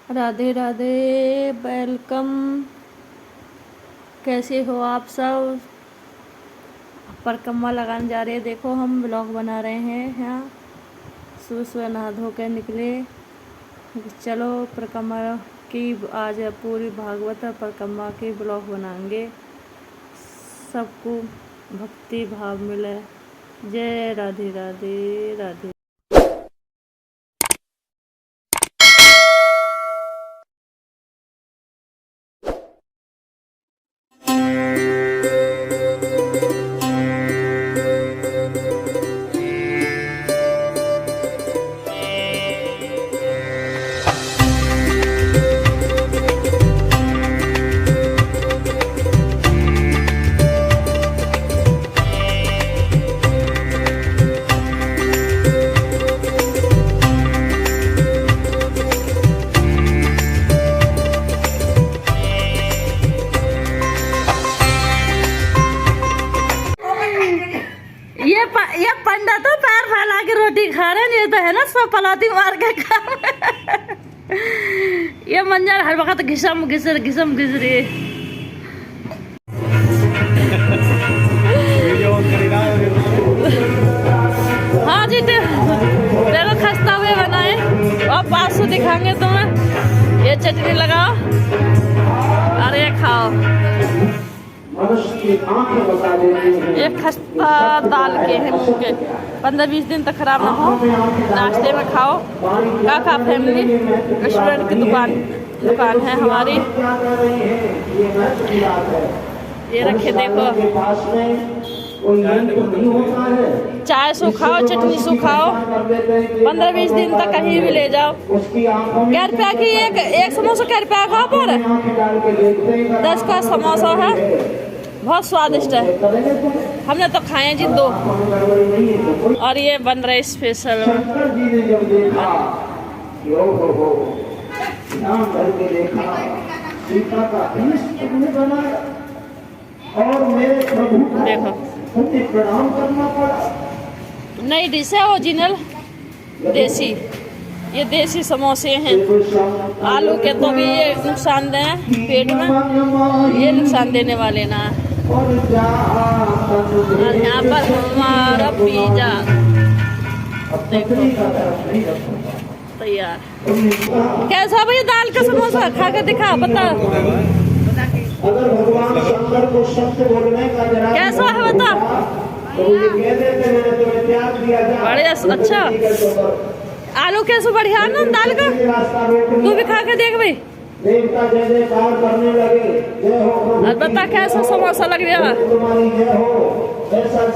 Radhe Radhe, welcome. कैसे हो आप सब? परिक्रमा लगाने जा रहे हैं। देखो हम ब्लॉग बना रहे हैं यहाँ। सुबह सुबह नहा धो कर निकले। चलो परिक्रमा की आज पूरी भागवत परिक्रमा की ब्लॉग बनाएंगे। सबको भक्ति भाव मिले। जय राधे राधे राधे। ये पंडा तो पैर फैला के रोटी खा रहे हैं। ये तो है ना सब पलाती मार के खा ये मंजर हर वक्त घिसम घिसर रही। हाँ जी, देखो खस्ता हुए बनाए और 500 दिखाएंगे तुम्हें। ये चटनी लगाओ और ये खाओ। ये खस्ता दाल के हैं मुँह के, 15-20 दिन तक खराब ना हो। नाश्ते में खाओ। काका फैमिली रेस्टोरेंट की दुकान है हमारी। ये रखे देखो, चाय सो खाओ, चटनी सो खाओ। 15-20 दिन तक कहीं भी ले जाओ। कै रुपया की एक समोसा कै रुपया खाओ पर 10 का समोसा है। बहुत स्वादिष्ट है। हमने तो खाए हैं जी 2। और ये बन रहा है स्पेशल। देखो नई डिश है, ओरिजिनल देसी। ये देसी समोसे हैं। आलू के तो भी ये नुकसानदेह हैं पेट में, ये नुकसान देने वाले ना। और यहाँ पर हमारा पिज्जा देखो तैयार। कैसा भैया दाल का समोसा खा कर दिखा, बता अगर भगवान शंकर को सत्य बोलने का जरा कैसा है, बता। तो ये कह देते मैंने तुम्हें त्याग दिया जा। बढ़िया, अच्छा। आलू कैसे बढ़िया ना दाल का, तू भी खा के देख भाई। देवता जय जयकार करने लगे, जय हो प्रभु। और बता कैसा समोसा लग रहा है। तुम्हारी जय हो।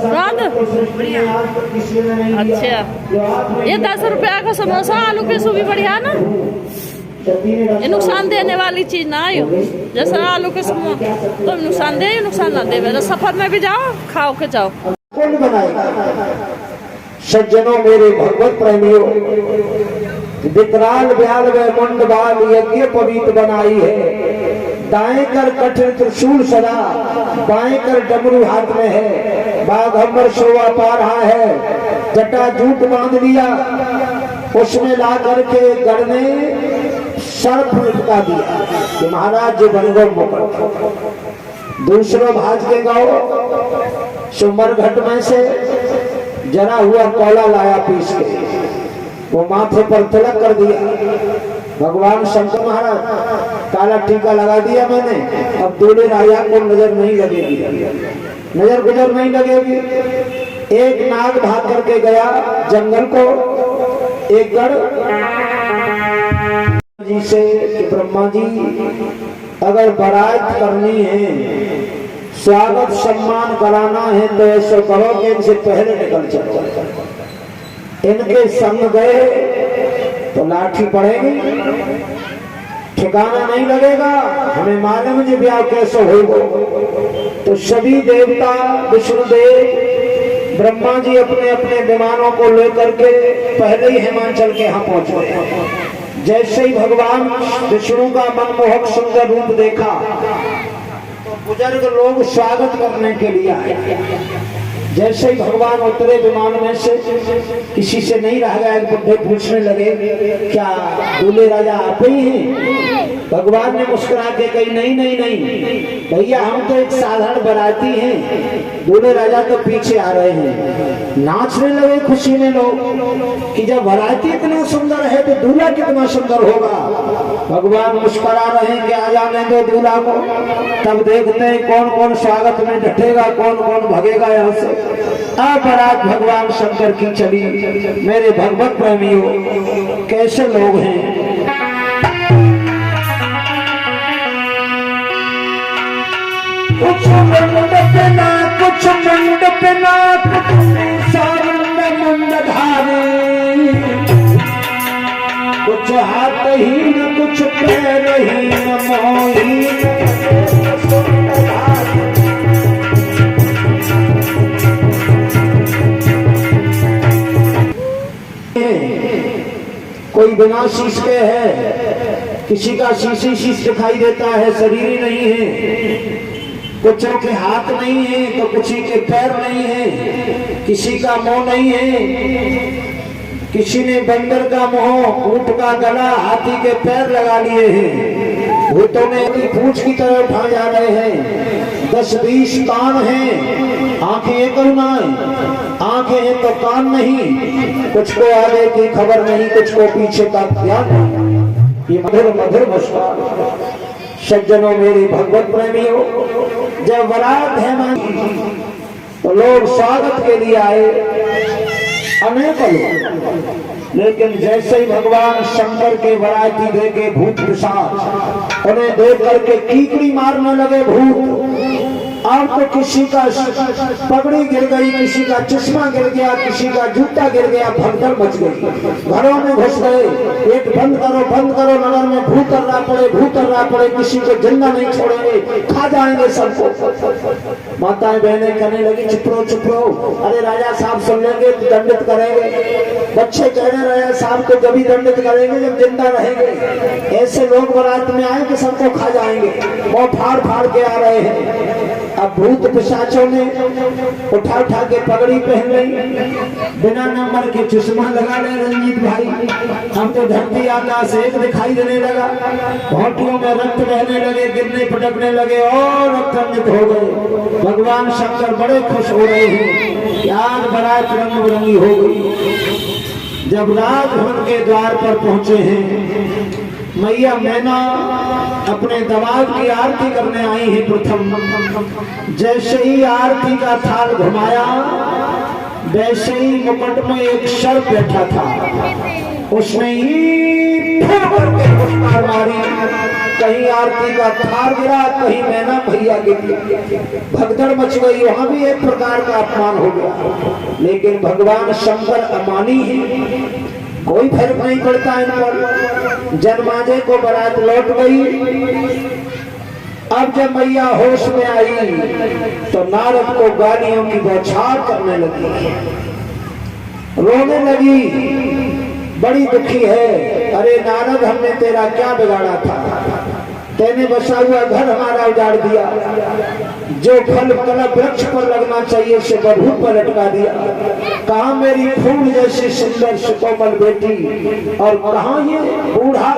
स्वाद अच्छा। ये 10 रुपया का समोसा आलू के सो भी बढ़िया ना। ये नुकसान देने वाली चीज ना आयो। जैसा आलू के समोसा तो नुकसान दे, नुकसान ना दे। सफर में भी जाओ, खाओ के जाओ। सज्जनों मेरे भगवत प्रेमियों, विकराल व्याल व मुंड बाल यज्ञ पवित्र बनाई है। दाएं कर कठिन त्रिशूल सदा, बाएं कर डमरू हाथ में है। बाघंबर शोभा पा रहा है, जटा जूट बांध लिया, उसमें ला करके गढ़ ने सर्प लटका दिया कि महाराज जो बन गो मुकुट। दूसरा भाज के गाओ, सुमर घट में से जरा हुआ कोला लाया पीस के, वो माथे पर तिलक कर दिया। भगवान शंकर महाराज काला टीका लगा दिया मैंने। अब दूल्हे राजा को नजर नहीं लगेगी, नजर गुजर नहीं लगेगी। एक नाग भाग करके गया जंगल को, एक गढ़ जी से कि ब्रह्मा जी अगर बारात करनी है, स्वागत सम्मान कराना है तो ऐसा करो कि इनसे पहले निकल चलो। इनके संग गए तो लाठी पड़ेगी, ठिकाना नहीं लगेगा। हमें मालूम है ब्याह कैसे होगा। तो सभी देवता विष्णुदेव ब्रह्मा जी अपने अपने विमानों को लेकर के पहले ही हिमाचल के यहाँ पहुंच गए। जैसे ही भगवान विष्णु का मनमोहक सुंदर रूप देखा तो बुजुर्ग लोग स्वागत करने के लिए आए। जैसे ही भगवान उतरे विमान में से, किसी से नहीं रह गया, एक बुढ़े पूछने लगे क्या दूल्हे राजा आप ही हैं? भगवान ने मुस्कुरा के कही नहीं नहीं नहीं भैया, हम तो एक साधारण बाराती हैं, दूल्हे राजा तो पीछे आ रहे हैं। नाचने लगे खुशी में लोग कि जब बाराती इतना सुंदर है तो दूल्हा कितना सुंदर होगा। भगवान मुस्कुरा रहे हैं कि आ जाने दो दूल्हा को, तब देखते हैं कौन कौन स्वागत में डटेगा, कौन कौन भगेगा यहाँ से। अब बारात भगवान शंकर की चली। मेरे भगवत प्रेमियों, कैसे लोग हैं। कुछ मंडप ना कुछ मंडप ना सावंद मुंडधारी, कुछ हाथ ही न कुछ पैर ही न मोही कोई बिना शीश के है, किसी का शीशी शीश दिखाई देता है, शरीर ही नहीं है। कुछों के हाथ नहीं है तो किसी के पैर नहीं है, किसी का मुंह नहीं है। किसी ने बंदर का मुंह, ऊंट का गला, हाथी के पैर लगा लिए हैं। भूतों ने अपनी पूंछ की तरह उठा जा रहे हैं। 10-20 कान हैं, आंखें एक ना, आंखें हैं तो कान नहीं। कुछ को आगे की खबर नहीं, कुछ को पीछे का ध्यान नहीं। ये मधुर मधुर मुस्कान। सज्जनों, मेरे भगवत प्रेमियों, जब बारात है तो लोग स्वागत के लिए आए, अनेक लोग। लेकिन जैसे ही भगवान शंकर के बाराती देखे भूत पिशाच, उन्हें देख करके कीकड़ी मारने लगे भूत। अब तो किसी का पगड़ी गिर गई, किसी का चश्मा गिर गया, किसी का जूता गिर गया, भगदड़ मच गई। घरों में घुस गए, एक बंद करो बंद करो, नगर में भूत करना पड़े, भूत करना पड़े, किसी को जिंदा नहीं छोड़ेंगे, खा जाएंगे सबको। माताएं बहनें कहने लगी चुप रहो चुप रहो, अरे राजा साहब सुन लेंगे तो दंडित करेंगे। बच्चे कह रहे राजा साहब को जब ही दंडित करेंगे जब जिंदा रहेंगे। ऐसे लोग बारात में आए कि सबको खा जाएंगे, वो फाड़ फाड़ के आ रहे हैं। अब भूत पिशाचों ने उठा उठा के पगड़ी पहन ली, बिना नंबर के चश्मा लगा ले। रंजीत भाई, हम तो धरती आकाश एक दिखाई देने लगा, घोटियों में रक्त बहने लगे, गिरने पटकने लगे और रक्तान्वित हो गए। भगवान शंकर बड़े खुश हो रहे हैं कि आज बारात रंग बिरंगी हो गई। जब राजभवन के द्वार पर पहुंचे हैं, मैया मैना अपने दमाद की आरती करने आई है। प्रथम जैसे ही आरती का थाल घुमाया, वैसे ही मुकुट में एक सर्प बैठा था, उसने ही फिर करके फुटकार मारी। कहीं आरती का थाल गिरा, कहीं मैना भैया गिरी, भगदड़ मच गई। वहां भी एक प्रकार का अपमान हो गया। लेकिन भगवान शंकर अमानी है, कोई फर्क नहीं पड़ता इन पर। जनमाजे को बारात लौट गई। अब जब मैया होश में आई तो नारद को गालियों की बौछार करने लगी, रोने लगी, बड़ी दुखी है। अरे नारद, हमने तेरा क्या बिगाड़ा था? तेने बसा हुआ घर हमारा उजाड़ दिया, जो फल कलम वृक्ष पर लगना चाहिए उसे बबूत पर लटका दिया। कहाँ मेरी फूल जैसी सुंदर सुकोमल बेटी, और कहाँ ये बूढ़ा?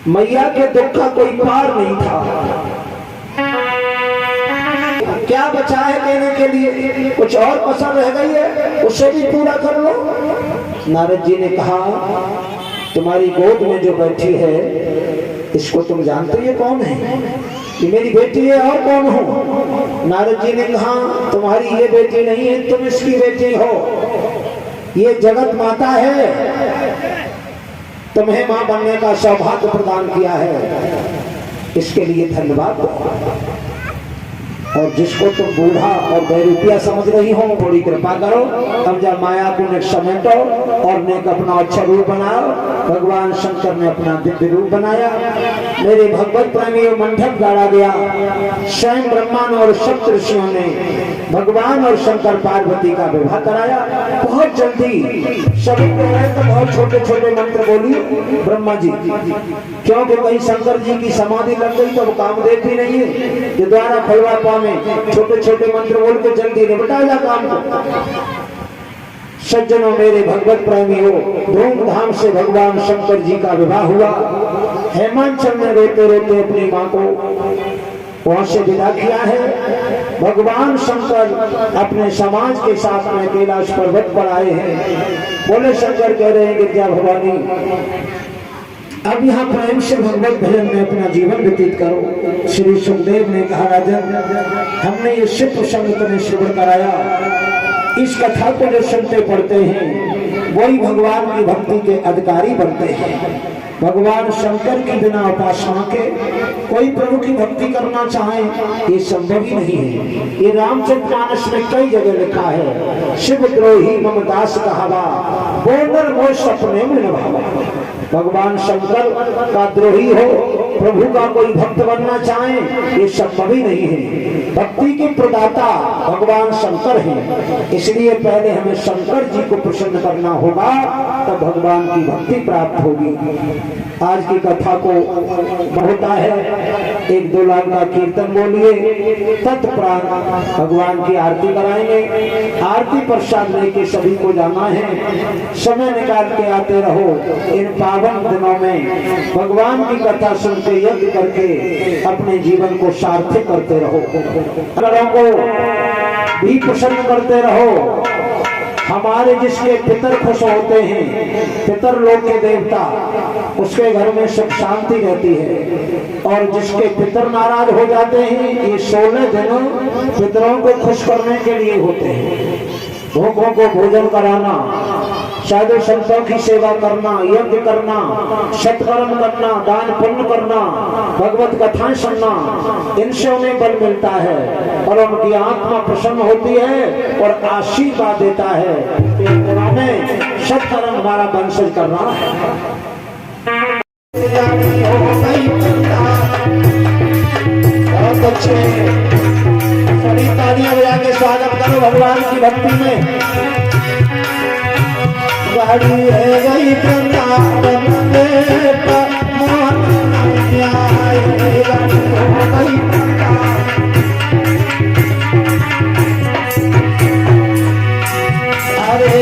मैया के दुख का कोई पार नहीं था। क्या बचा है कहने के लिए? कुछ और कसर रह गई है, उसे भी पूरा कर लो। नारद जी ने कहा, तुम्हारी गोद में जो बैठी है इसको तुम जानते हो ये कौन है? ये मेरी बेटी है, और कौन हो? नारद जी ने कहा, तुम्हारी ये बेटी नहीं है, तुम इसकी बेटी हो। ये जगत माता है, तुम्हें मां बनने का सौभाग्य प्रदान किया है, इसके लिए धन्यवाद। और जिसको तुम बूढ़ा और बेरुपया समझ रही हो, थोड़ी कृपा करो, अब जब माया को ने समेटो और ने अपना अच्छा रूप बनाओ। भगवान शंकर ने अपना दिव्य रूप बनाया। मेरे भगवत प्रेमियों, मंडप गाड़ा गया। स्वयं ब्रह्मा और सप्त ऋषियों ने भगवान और शंकर पार्वती का विवाह कराया। बहुत जल्दी सभी तो बहुत छोटे छोटे मंत्र बोली ब्रह्मा जी, क्योंकि कहीं शंकर जी की समाधि लग गई तो कामदेव भी नहीं है, ये द्वारा फलवा में छोटे छोटे मंत्र बोल के जल्दी निपटा जा काम को। सज्जनों मेरे भगवत प्रेमियों, धूमधाम से भगवान शंकर जी का विवाह हुआ। हेमांचल ने रोते रोते अपनी माँ को वहां से विदा किया है। भगवान शंकर अपने समाज के साथ में कैलाश पर्वत पर आए हैं। बोले शंकर कह रहे हैं कि क्या भवानी, अब यहाँ प्रेम से भगवत भजन में अपना जीवन व्यतीत करो। श्री सुखदेव ने कहा, राजन हमने ये शिव प्रसंग तुम्हें श्रवण कराया, इस कथा को जो सुनते पढ़ते हैं वही भगवान की भक्ति के अधिकारी बनते हैं। भगवान शंकर की बिना उपासना के कोई प्रभु की भक्ति करना चाहे ये संभव ही नहीं है। ये रामचरितमानस में कई जगह लिखा है, शिव द्रोही मम दास कहावा, बोनर मोह सपने में नभावा। भगवान शंकर का द्रोही हो, प्रभु का कोई भक्त बनना चाहे ये संभव ही नहीं है। भक्ति के प्रदाता भगवान शंकर हैं, इसलिए पहले हमें शंकर जी को प्रसन्न करना होगा, तब भगवान की भक्ति प्राप्त होगी। आज की कथा को होता है 1-2 लाख का कीर्तन बोलिए, तत्प्राण भगवान की आरती कराएंगे। आरती प्रसाद लेके सभी को जाना है। समय निकाल के आते रहो। इन पावन दिनों में भगवान की कथा सुनते यज्ञ करके अपने जीवन को सार्थक करते रहो। घरों को भी प्रसन्न करते रहो। हमारे जिसके पितर खुश होते हैं, पितर लोक के देवता, उसके घर में सुख शांति रहती है। और जिसके पितर नाराज हो जाते हैं, ये 16 दिन पितरों को खुश करने के लिए होते हैं। भूखों को भोजन कराना, साधु संतों की सेवा करना, यज्ञ करना, सत्कर्म करना, दान पुण्य करना, भगवत कथाएं सुनना, इनसे उन्हें बल मिलता है और उनकी आत्मा प्रसन्न होती है और आशीर्वाद देता है। में सत्कर्म हमारा वंशज करना है। बहुत अच्छे, सभी तालियां बजा के स्वागत करो भगवान की भक्ति में। गाड़ी है गई वृंदावन में, मन नहीं आए, गाड़ी हो गई वृंदावन। अरे